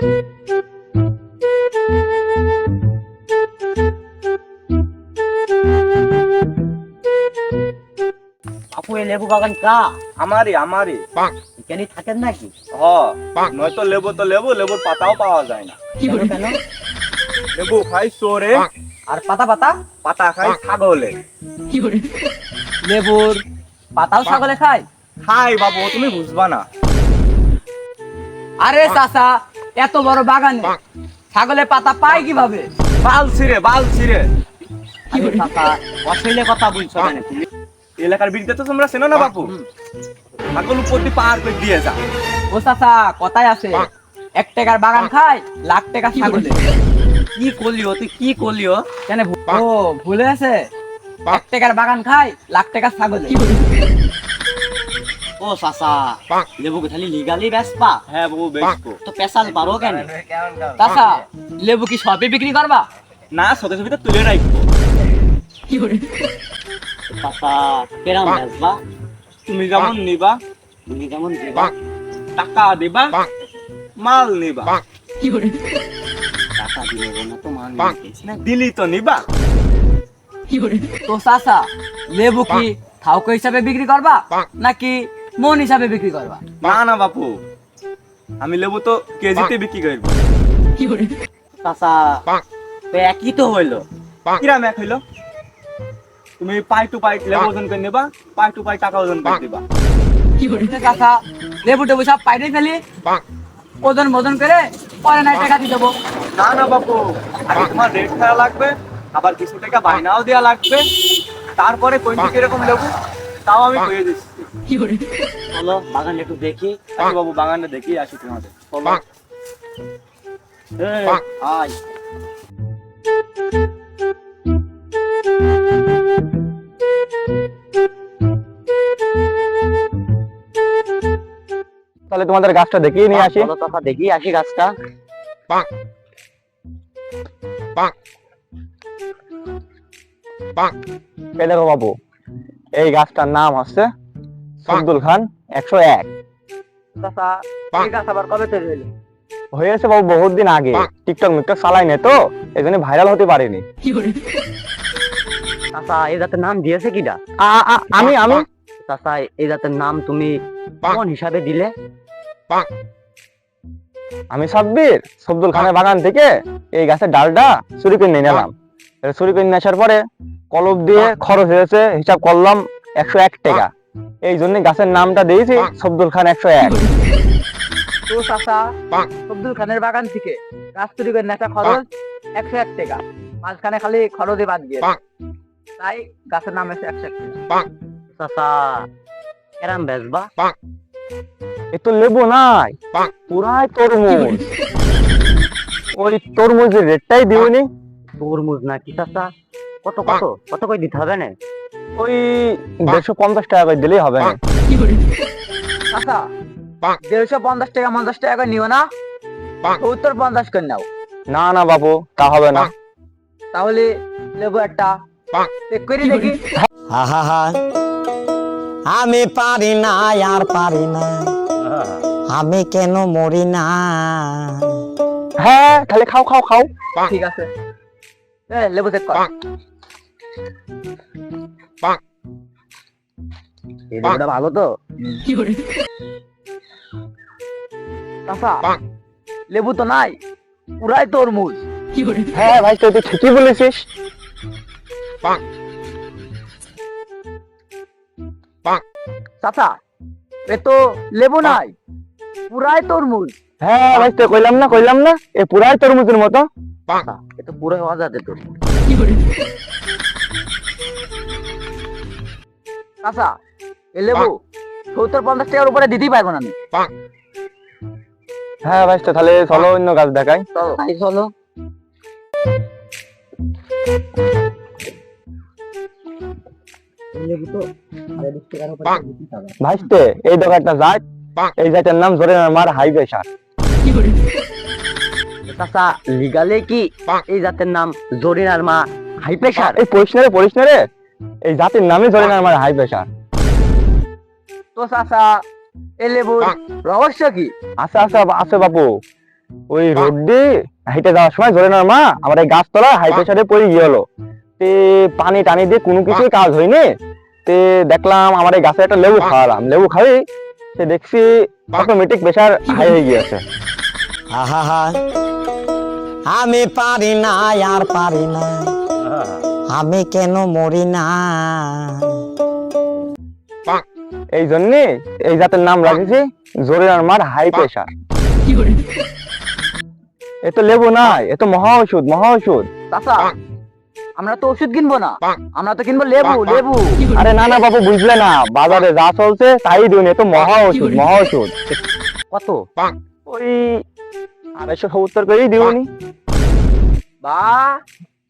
আপু এই লেবু বাগান কা? আমারই আমারই। এখানেই থাকেন নাকি? নয়তো লেবু তো লেবু, লেবুর পাতাও পাওয়া যায় না। কেন কেন? লেবু খাই চোরে, আর পাতা পাতা? পাতা খাই ছাগলে। লেবুর পাতাও ছাগলে খায়? খাই বাবু, তুমি বুঝবা না। আরে চাচা, এত বড় বাগানে ছাগলে পাতা পায় কিভাবে? বাল ছিঁড়ে বাল ছিঁড়ে। আরে চাচা, অশ্লীল কথা বলছো কেন তুমি? এলাকার বিরুদ্ধে তো তোমরা চেনো না বাপু। ছাগল উপর দিয়ে পার করে দিয়ে যা। ও চাচা, কথায় আছে 1 টাকার বাগান খায় লাখ টাকা ছাগলে। কি করলিও তুই, কি করলিও? কেন ও ভুলে আছে? 1 টাকার বাগান খায় লাখ টাকা ছাগলে। ও চাচা, লেবু খালি লিগালি বেচবা? হ্যাঁ বাবু, বেচবো। তো পেশাল পারো কেন? চাচা, লেবু কি সবে বিক্রি করবা? না, শোকে শোকে তুলে রাখবো। চাচা, কেরাম বেচবা? তুমি যেমন নিবা, তুমি যেমন দিবা। টাকা দিবা, মাল নিবা। টাকা দিলে না তো মান না। দিলি তো নিবা। তো চাচা, লেবু কি থাউক হিসাবে বিক্রি করবা নাকি মন হিসাবে বিক্রি করবা? না না বাপু, আমি লেবু তো কেজিতে বিক্রি করবো। চাচা, তো একই তো হইলো। কিরাম এক হইলো? তুমি পাই টু পাই লেবু ওজন করে নেবা, পাই টু পাই টাকা ওজন করে দিবা। চাচা, লেবু টেবু সব পাইরে ফেলি, ওজন মোজন করে পরে নাই টাকা দিয়ে দেবো। না না বাপু, আগে তোমার রেট ফেলা লাগবে, আবার কিছু টাকা বায়নাও দেওয়া লাগবে, তারপরে কোনটি কিরকম লেবু তাও আমি কয়ে দিচ্ছি। চলো বাগান একটু দেখি। আসি বাবু, বাগানটা দেখি আসি তোমাদের। চলো। এই, আয়। তাহলে তোমাদের গাছটা দেখিয়ে নিয়ে আসি। চলো চাচা, দেখি আসি গাছটা। এই দেখো বাবু, এই গাছটার নাম হচ্ছে আব্দুল খান 101। চাচা, এই গাছ আবার কবে তৈরি হলো? হয়েছে বাবু বহুত দিন আগে, টিকটক মিকটক চালাই না তো, এই জন্য ভাইরাল হতে পারিনি। চাচা, এই জাতের নাম দিয়েছে কিডা? আমি আমি চাচা, এই জাতের নাম তুমি কোন হিসাবে দিলে? আমি সাব্বির আব্দুল খানের বাগান থেকে এই গাছের ডালটা চুরি করে নিয়ে নিলাম। চুরি করে নিয়ে আসার পরে কলব দিয়ে খরচ হয়েছে, হিসাব করলাম 101 টাকা। এই জন্য গাছের নামটা দিয়েছি আব্দুল খান 101। তো চাচা, আব্দুল খানের বাগান থেকে গাছ চুরি করে নেওয়া খরচ 101 টাকা, মাঝখানে খালি খরচে বাদ গিয়ে, তাই গাছের নাম হচ্ছে 101 টাকা। চাচা, কেরাম বেচবা? এ তো লেবু নাই, পুরাই তরমুজ। ওই তরমুজের রেটটাই দিওনি। তরমুজ নাকি চাচা? কত কত কত করে দিতে হবে না? ওই 150 টাকা করে দিলেই হবে না। চাচা, 150 টাকা 50 টাকা করে নিও না, 70-50 করে নাও। না না বাবু, তা হবে না। তাহলে লেবু একটা চেক করে দেখি। আমি পারি না আর পারি না, আমি কেন মরি না। হ্যাঁ, তাহলে খাও খাও খাও। ঠিক আছে, লেবু চেক কর। এই লেবুটা ভালো তো? চাচা, লেবু তো নাই, পুরাই তরমুজ। হ্যাঁ ভাই, তুই তো ঠিকই বলেছিস। চাচা, এ তো লেবু নাই, পুরাই তরমুজ। হ্যাঁ ভাই, তো কইলাম না এ পুরাই তরমুজের মতো। এ তো পুরাই অজাতে তরমুজ। চাচা, এ লেবু 70-50 টাকার উপরে দিতেই পারবো না আমি। হ্যাঁ ভাই, তো তাহলে চলো অন্য গাছ দেখাই। চলো তাই চলো। লেবু তো 20 টাকার উপরে দিতেই পারবো না। ভাইস্তে, এই দোকানটা জাত, এই জাতের নাম ধরে আমার হাই প্রেসার। চাচা, লিগালে কি এই জাতের নাম জরিনার মা হাই প্রেসার? এই পরিস না রে, এই জাতের নামই ধরে আমার হাই প্রেসার। তো চাচা, এই লেবুর রহস্য কি? আছে আছে আছে বাবু, ওই রোড দিয়ে হেঁটে যাওয়ার সময় জরিনার মা আমার এই গাছতলা হাই প্রেসারে পড়ে গেল। তে পানি টানি দিয়ে কোনো কিছুই কাজ হয়নি। তে দেখলাম আমার এই গাছে একটা লেবু খাওয়ালাম, লেবু খাই সে দেখছি অটোমেটিক প্রেসার হাই হয়ে গিয়েছে। আহা, আমি পারি না আর পারি না, আমি কেন মরি না। এই জন্য এই জাতের নাম রাখেছি জরিনার মার হাই প্রেসার। এ তো লেবু নাই, এ তো মহা ওষুধ, মহা ওষুধ। চাচা আমরা তো ওষুধ কিনবো না, আমরা তো কিনবো লেবু লেবু। আরে না না বাবু, বুঝলে না, বাজারে যা চলছে তাই দিন, এ তো মহা ওষুধ, মহা ওষুধ। কত? ওই 270 করেই দিওনি। বা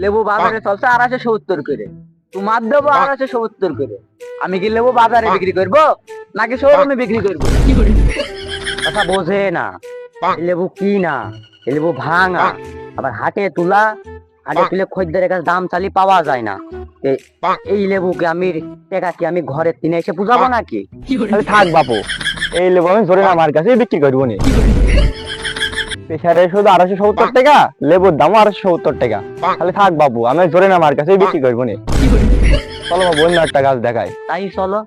লেবু বাজারে চলছে 270 করে, তোমার দেবো 270 করে। আমি কি লেবু বাজারে বিক্রি করবো নাকি শোরুমে বিক্রি করবো? কথা বোঝে না, এই লেবু কি না, এই লেবু ভাঙা, আবার হাটে তুলা, হাটে তুলে খদ্দেরের কাছে দাম চালি পাওয়া যায় না। এই লেবুকে আমি টাকা কি আমি ঘরে কিনে এসে বুঝাবো নাকি? তাহলে থাক বাপু, এই লেবু আমি জরিনার মার কাছে বিক্রি করবো নি। প্রেসারে শুধু 270 টাকা, লেবুর দামও 270 টাকা। তাহলে থাক বাবু, আমি জরিনার মার কাছে বিক্রি করবো নি। চলো বাবু অন্য একটা গাছ দেখাই। তাই চলো।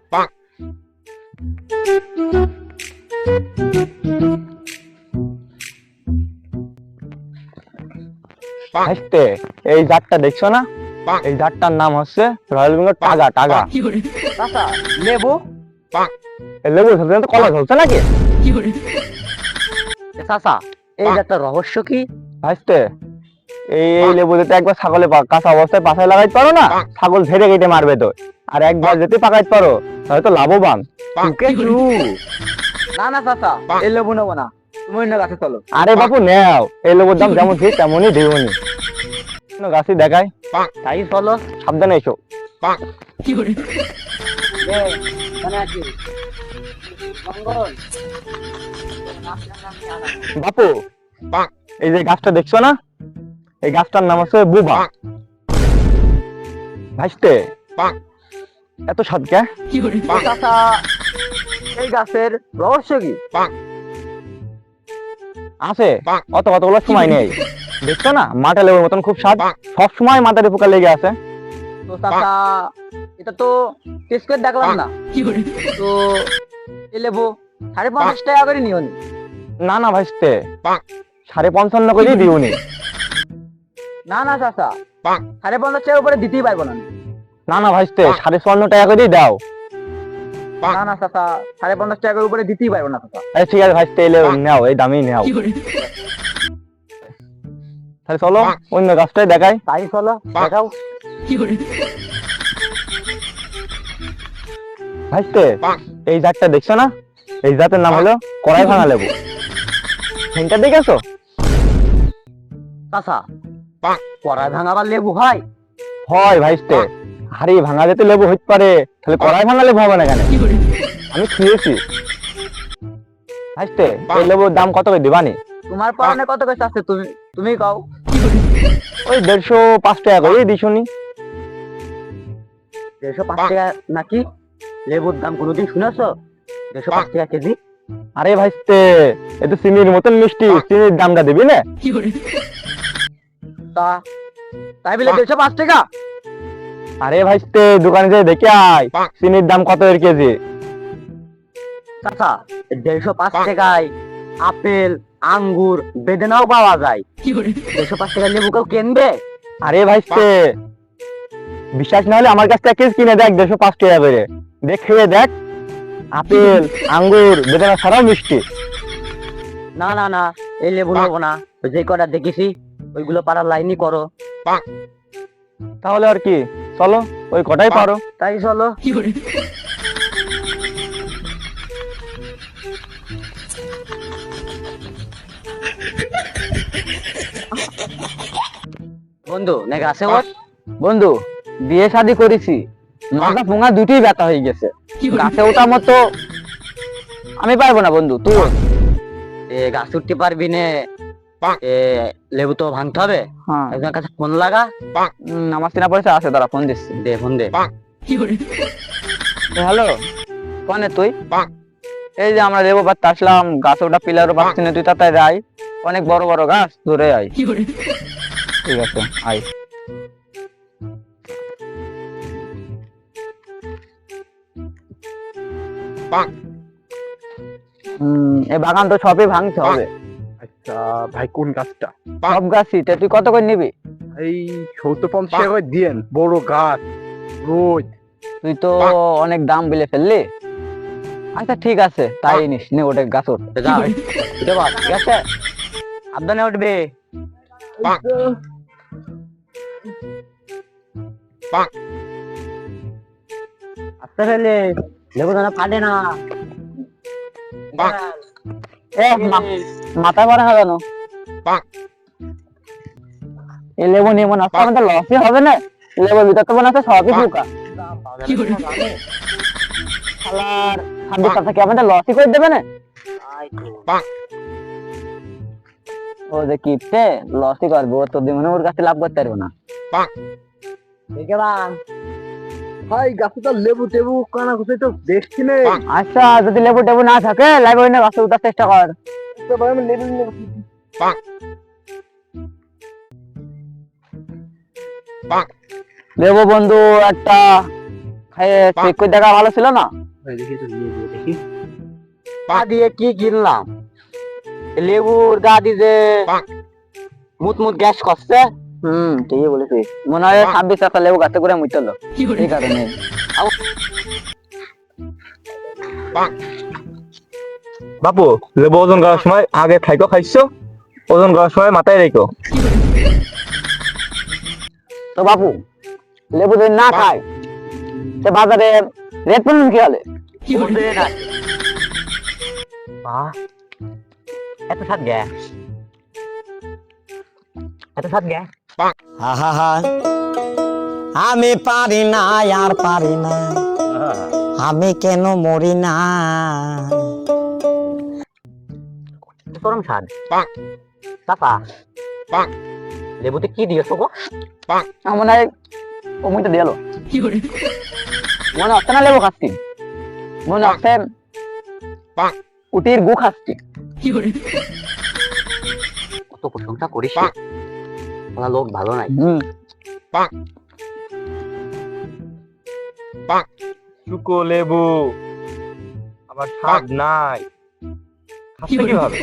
হাসতে, এই জাতটা দেখছো না, এই জাতটার নাম হচ্ছে রয়্যাল বেঙ্গল টাগা। টাগা চাচা লেবু এই লেবু ধরছে না তো কলা ধরছে নাকি? চাচা এই একটা রহস্য কি? হাসতে, এই লেবু যদি একবার ছাগলে কাঁচা অবস্থায় পাশায় লাগাইতে পারো না, ছাগল ঝেড়ে কেটে মারবে তো। আর একবার যদি পাকাইতে পারো তাহলে তো লাভবান। না না চাচা, এই লেবু নেবো না, তুমি অন্য গাছে চলো। আরে বাপু নেও, এই লেবুর দাম যেমন ঠিক তেমনই দিওনি। গাছই দেখাই। তাই চলো। সাবধানে এসো। বাপু এই যে গাছটা দেখছো না, এই গাছটার নাম হচ্ছে বুবা। ভাসতে এত স্বাদ কে? চাচা এই গাছের রহস্য কি? আছে, অত কতগুলো সময় নেই। দেখছো না মাঠে লেবুর মতন খুব স্বাদ, সব সময় মাথায় পোকা লেগে আছে। তো চাচা এটা তো টেস্ট করে দেখলাম না, তো এই লেবু 55 টাকা করে নিও নি। না না ভাসতে, 55.5 করেই দিওনি। না না চাচা 55 টাকার উপরে দিতেই পারবো না। না না ভাসতে, 54.5 টাকা করেই দাও। না না চাচা 55 টাকার উপরে দিতেই পারবো না চাচা। আরে ঠিক আছে ভাসতে, এলে নাও, এই দামই নাও। তাহলে চলো অন্য গাছটাই দেখাই। তাই চলো, দেখাও। ভাসতে এই জাতটা দেখছো না, এই জাতের নাম হলো কড়াই ভাঙা লেবু। সেটা দেখেছো? চাচা কড়াই ভাঙাবার লেবু হয়? হয় ভাইস্তে, হাড়ি ভাঙা যেতে লেবু হইতে পারে, তাহলে কড়াই ভাঙা লেবু হবে না কেন? আমি খেয়েছি। ভাইস্তে এই লেবুর দাম কত করে দিবানি? তোমার পরনে কত করে আছে তুমি তুমি কও। ওই 150-5 টাকা করে দিছনি। 150 টাকা নাকি? লেবুর দাম কোনোদিন শুনেছো? 150 টাকা কেজি? আরে ভাইস্তে এ তো চিনির মতন মিষ্টি, চিনির দামটা দিবি না? তা তাই বলে 105 টাকা? আরে ভাইস্তে দোকানে যাই দেখে আয় চিনির দাম কত এর কেজি। চাচা 150 টাকায় আপেল, আঙ্গুর, বেদানাও পাওয়া যায়। 150 টাকা লেবু কেউ কিনবে? আরে ভাইস্তে বিশ্বাস না হলে আমার কাছ থেকে কিনে দেখ, 105 টাকা করে দেখে দেখ, আপেল, আঙ্গুর, বেদানা ছাড়াও মিষ্টি। না না না, এই লেবু নেবো না, যে কটা দেখেছি ওইগুলো পাড়ার লাইনই করো। তাহলে আর কি, চলো ওই কটাই পারো। তাই চলো। বন্ধু নাকি আছে ওর? বন্ধু বিয়ে শাদী করেছি, মাথা পোঙা দুটোই ব্যথা হয়ে গেছে, গাছে ওঠার মতো আমি পারবো না বন্ধু, তুই ওঠ। গাছ উঠতে পারবি না? লেবু তো ভাঙতে হবে। হ্যাঁ একজনের কাছে ফোন লাগা। আমার চেনা পরিচয় আছে, দাঁড়া ফোন দিচ্ছি। দে ফোন দে। হ্যালো কনে তুই? এই যে আমরা লেবু পাড়তে আসলাম, গাছে ওটা পিলারও পাচ্ছি না, তুই তাড়াতাড়ি আয়। অনেক বড় বড় গাছ, ধরে আয়। ঠিক আছে, আয়। এই বাগান তো সবই ভাঙতে হবে। আচ্ছা ভাই, কোন গাছটা? সব গাছই। তা তুই কত করে নিবি? এই 70-50 টাকা করে দিয়েন, বড় গাছ রোজ। তুই তো অনেক দাম বলে ফেললি। আচ্ছা ঠিক আছে, তাই নিস, নে ওটা গাছ ওঠ। যা উঠে বল, ঠিক আছে? সাবধানে উঠবে। আস্তে ফেলে, লেবু যেন ফাটে না। মাথা পড়ে না কেন? এই লেবু নিয়ে মনে হচ্ছে আমাদের লসই হবে না। লেবুর ভিতর তো মনে হচ্ছে সবই পোকা। শালার ছাব্বিশ টাকা আমাদের লসই করে দেবে না। ও যে কিপটে লসই করবে, ও তো দিনে ওর কাছে লাভ করতে পারবো না। দেখে বান, ভাই গাছে তো লেবু টেবু কানা কুচে তো দেখছি না। আচ্ছা যদি লেবু টেবু না থাকে লাইভ ওই না গাছে উঠার চেষ্টা কর। তো ভাই আমি লেবু নেব। লেবু বন্ধু একটা খাইয়ে চেক করে দেখা ভালো ছিল না? ভাই দেখি তো লেবু দেখি। পা দিয়ে কি কিনলাম? লেবুর গা দিয়ে যে মুতমুত গ্যাস করছে। ঠিকই বলেছিস। মনে হয় 26 টাকা লেবু গাছে করে মুইতলো, এই কারণে। বাপু, লেবু ওজন করার সময় আগে খাইকো খাইছো, ওজন করার সময় মাথায় রেখো। তো বাপু লেবু যদি না খায় সে বাজারে রেট পড়বেন কি হলে? এত সাত গ্যাস, এত সাত গ্যাস। আহা, আমি পারি না আর পারি না, আমি কেন মরি না। চরম স্বাদ। চাপা লেবুতে কি দিয়েছো গো? মনে হয় অমুইটা দিয়ালো। মনে হচ্ছে না লেবু খাচ্ছি, মনে হচ্ছে উটির গু খাচ্ছি। কত প্রশংসা করিস, আমার লোক ভালো নাই। শুকো লেবু আবার স্বাদ নাই, খাচ্ছে কিভাবে?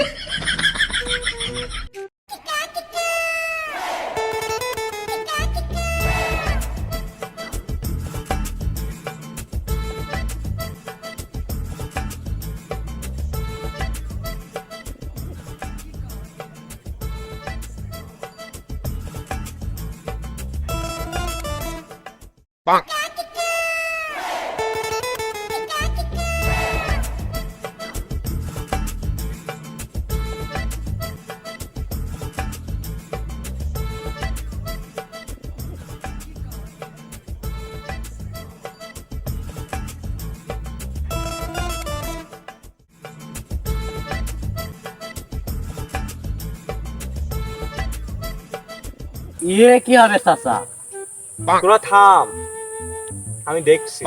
ইয়ে কি হবে চাচা? তোরা থাম, আমি দেখছি।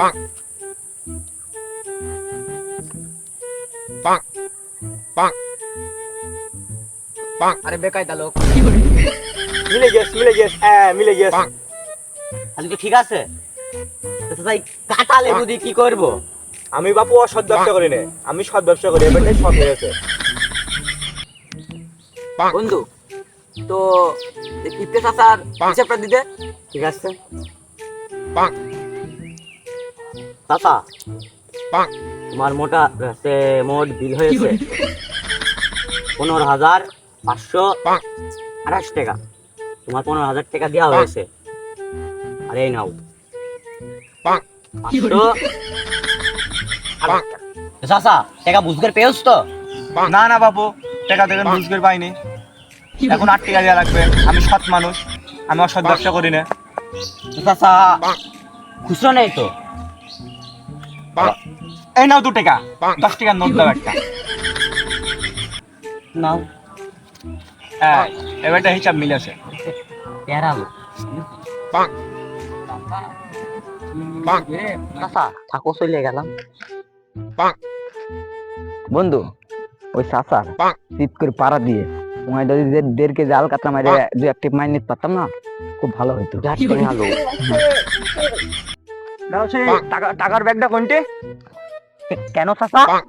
আরে বেকায়দা লোক। মিলে গেছ, মিলে গেছ, মিলে গেছ। তাহলে তো ঠিক আছে। তো চাচা এই কাঁচা লেবু দিয়ে কি করবো? আমি বাপু অসৎ ব্যবসা করি না, আমি সৎ ব্যবসা করি, এবারটাই সৎ হয়েছে। বন্ধু তো কিপটে চাচার হিসাবটা দিতে। ঠিক আছে চাচা, তোমার মোট বিল হয়েছে 15,528 টাকা। তোমার 15,000 টাকা দেওয়া হয়েছে। আর এই নাও 500। চাচা টাকা বুঝতে পেয়েছ তো? না না বাপু, টাকা দেবেন বুঝ করে পাইনি, এখন 8 টাকা দেওয়া লাগবে। আমি সৎ মানুষ, আমি অসৎ ব্যবসা করি না। চাচা খুচরো নেই তো? এই নাও 2 টাকা, 10 টাকার নোট দাও একটা। নাও হ্যাঁ, এবারটা হিসাব মিলেছে। পেরালো। চাচা থাকো, চলে গেলাম। বন্ধু ওই চাচার চিৎ করে পাড়া দিয়ে তোমায় যদি 1.5 কেজি আল কাতলা মারে 2 টিপ মাইর নিতে পারতাম না, খুব ভালো হইতো। আলো দাও সেই টাকার ব্যাগটা কোনটি? কেন চাচা? 1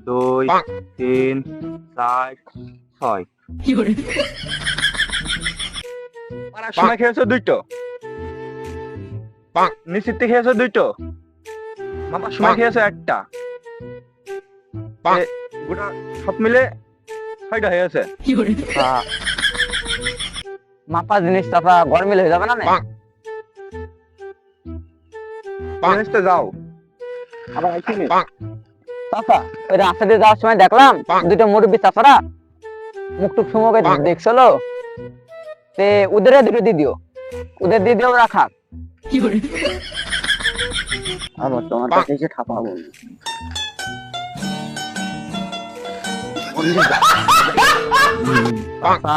2 3 4 6 পাড়ার সময় খেয়েছো 2টো, নিশ্চিত খেয়েছো 2টো, মাপার সময় খেয়েছো 1টা, গোটা সব মিলে 6টা হয়েছে। মাপা জিনিস চাচা গরমিল হয়ে যাবে না? জিনিসটা যাও আবার আইছি নি। চাচা ওই রাস্তা দিয়ে যাওয়ার সময় দেখলাম 2টা মুরব্বী চাচারা মুখ টুক সুমোকে দেখছিল, তে ওদের 2টো দিয়ে দিও, ওদের দিয়ে দিও, ওরা খাক। আবার তোমার কাছে এসে ঠাপাবো। চাচা